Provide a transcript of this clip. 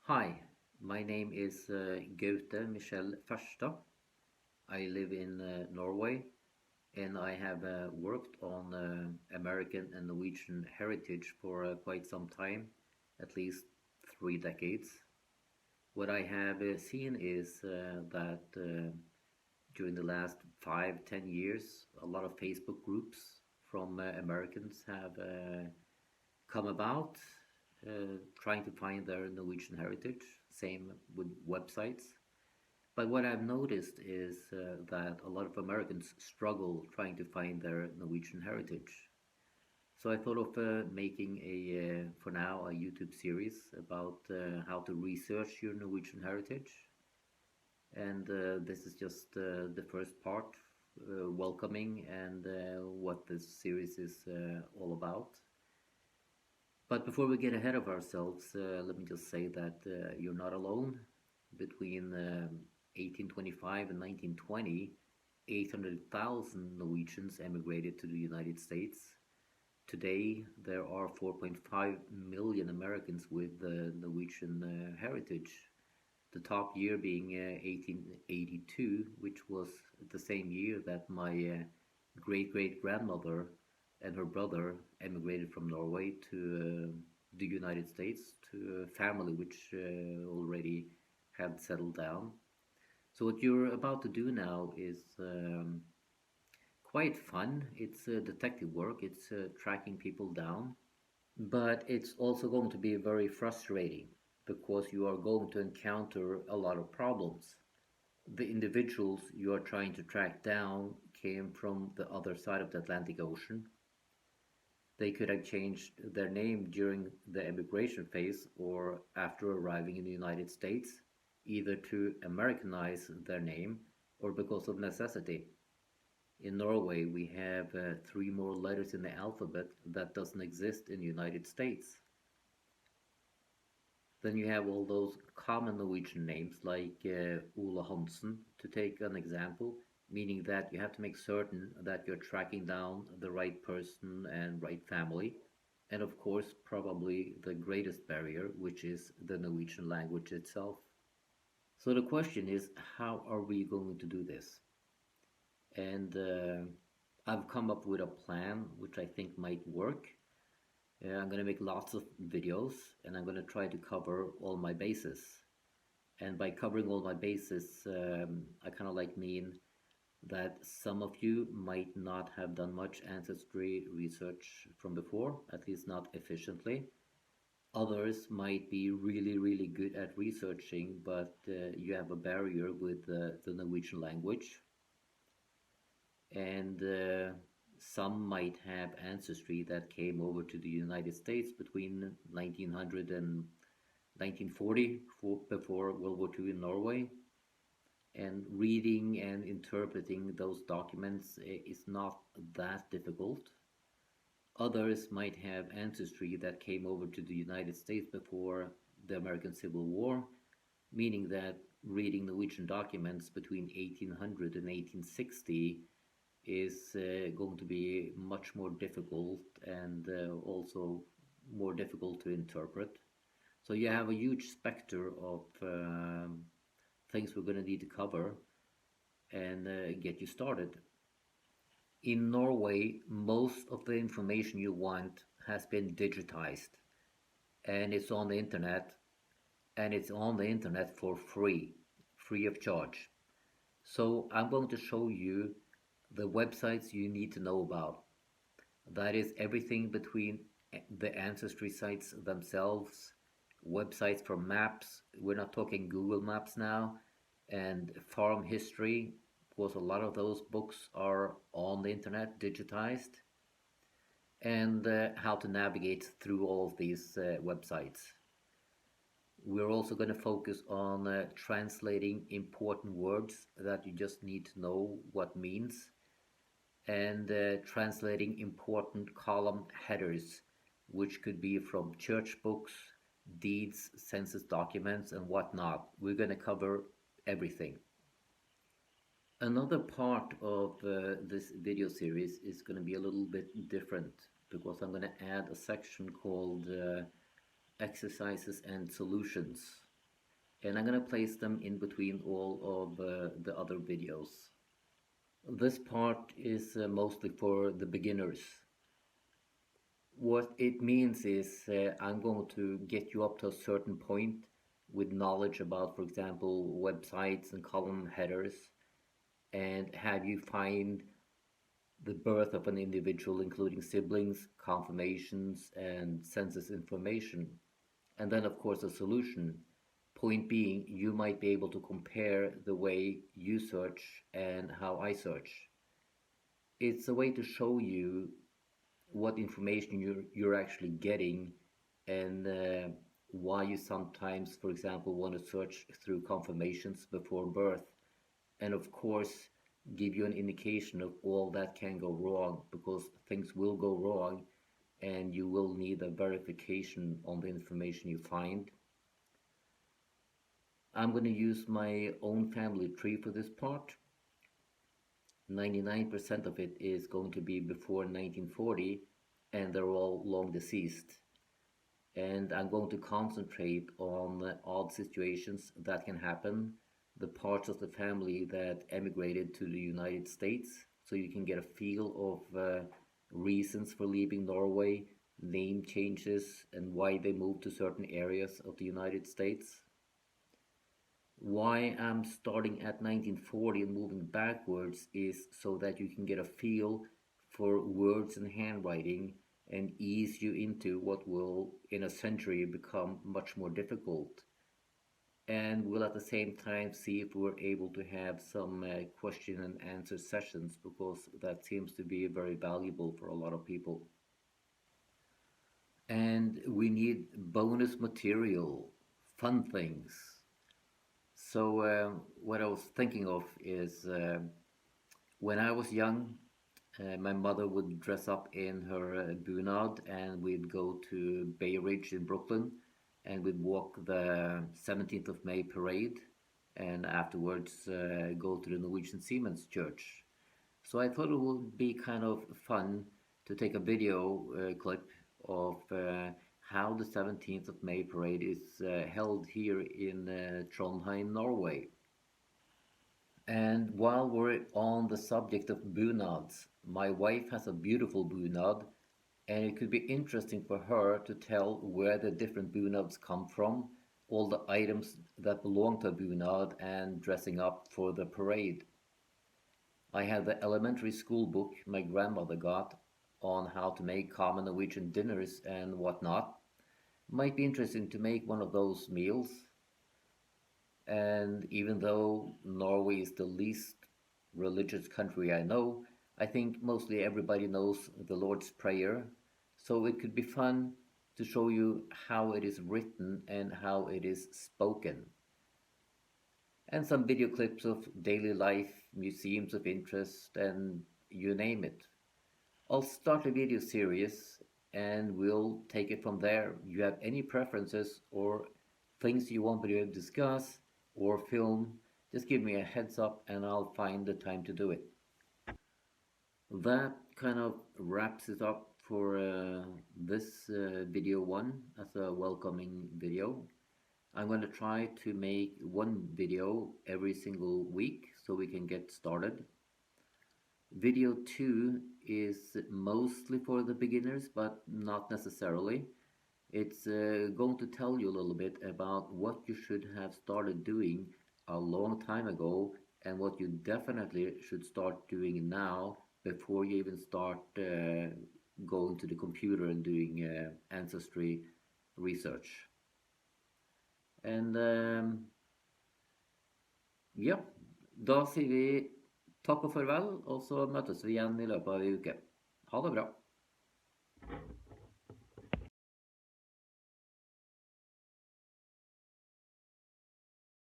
Hi, my name is Gaute Michel Ferstad. I live in Norway and I have worked on American and Norwegian heritage for quite some time, at least 3 decades. What I have seen is that during the last 5, 10 years, a lot of Facebook groups from Americans have come about, trying to find their Norwegian heritage. Same with websites. But what I've noticed is that a lot of Americans struggle trying to find their Norwegian heritage. So I thought of making for now, a YouTube series about how to research your Norwegian heritage. And this is just the first part, welcoming and what this series is all about. But before we get ahead of ourselves, let me just say that you're not alone. Between 1825 and 1920, 800,000 Norwegians emigrated to the United States. Today, there are 4.5 million Americans with Norwegian heritage. The top year being 1882, which was the same year that my great-great-grandmother and her brother emigrated from Norway to the United States to a family which already had settled down. So what you're about to do now is quite fun. It's detective work. It's tracking people down, but it's also going to be very frustrating because you are going to encounter a lot of problems. The individuals you are trying to track down came from the other side of the Atlantic Ocean. They could have changed their name during the emigration phase or after arriving in the United States, either to Americanize their name or because of necessity. In Norway, we have three more letters in the alphabet that doesn't exist in the United States. Then you have all those common Norwegian names like Ole Hansen, to take an example, meaning that you have to make certain that you're tracking down the right person and right family. And of course, probably the greatest barrier, which is the Norwegian language itself. So the question is, how are we going to do this? And I've come up with a plan which I think might work. I'm going to make lots of videos and I'm going to try to cover all my bases. And by covering all my bases, I kind of like mean that some of you might not have done much ancestry research from before, at least not efficiently. Others might be really, really good at researching, but you have a barrier with the Norwegian language. And some might have ancestry that came over to the United States between 1900 and 1940, before World War II in Norway. And reading and interpreting those documents is not that difficult. Others might have ancestry that came over to the United States before the American Civil War, meaning that reading Norwegian documents between 1800 and 1860 is going to be much more difficult and also more difficult to interpret. So you have a huge specter of things we're going to need to cover and get you started. In Norway, most of the information you want has been digitized and it's on the internet, and it's on the internet for free of charge. So I'm going to show you the websites you need to know about. That is everything between the ancestry sites themselves, websites for maps. We're not talking Google Maps now, and farm history, because a lot of those books are on the internet, digitized, and how to navigate through all of these websites. We're also going to focus on translating important words that you just need to know what means, and translating important column headers, which could be from church books, deeds, census documents, and whatnot. We're going to cover everything. Another part of this video series is going to be a little bit different because I'm going to add a section called exercises and solutions. and I'm going to place them in between all of the other videos. This part is mostly for the beginners. What it means is I'm going to get you up to a certain point with knowledge about, for example, websites and column headers, and have you find the birth of an individual, including siblings, confirmations, and census information. And then, of course, a solution. Point being, you might be able to compare the way you search and how I search. It's a way to show you what information you're actually getting, and why you sometimes, for example, want to search through confirmations before birth, and of course give you an indication of all that can go wrong, because things will go wrong and you will need a verification on the information you find. I'm going to use my own family tree for this part. 99% of it is going to be before 1940, and they're all long deceased. And I'm going to concentrate on odd situations that can happen, the parts of the family that emigrated to the United States, so you can get a feel of reasons for leaving Norway, name changes, and why they moved to certain areas of the United States. Why I'm starting at 1940 and moving backwards is so that you can get a feel for words and handwriting and ease you into what will, in a century, become much more difficult. And we'll at the same time see if we're able to have some question and answer sessions, because that seems to be very valuable for a lot of people. And we need bonus material, fun things. So what I was thinking of is when I was young, my mother would dress up in her bunad, and we'd go to Bay Ridge in Brooklyn, and we'd walk the 17th of May parade, and afterwards go to the Norwegian Seamen's Church. So I thought it would be kind of fun to take a video clip of how the 17th of May parade is held here in Trondheim, Norway. And while we're on the subject of bunads, my wife has a beautiful bunad, and it could be interesting for her to tell where the different bunads come from, all the items that belong to a bunad, and dressing up for the parade. I have the elementary school book my grandmother got on how to make common Norwegian dinners and whatnot. Might be interesting to make one of those meals. And even though Norway is the least religious country I know, I think mostly everybody knows the Lord's Prayer. So it could be fun to show you how it is written and how it is spoken. And some video clips of daily life, museums of interest, and you name it. I'll start a video series and we'll take it from there. You have any preferences or things you want me to discuss or film, just give me a heads up and I'll find the time to do it. That kind of wraps it up for this video one as a welcoming video. I'm going to try to make one video every single week so we can get started. Video 2 is mostly for the beginners, but not necessarily. It's going to tell you a little bit about what you should have started doing a long time ago and what you definitely should start doing now before you even start going to the computer and doing ancestry research. And ja, da sier vi takk og farvel, og så møtes vi igjen i løpet av en uke. Ha det bra.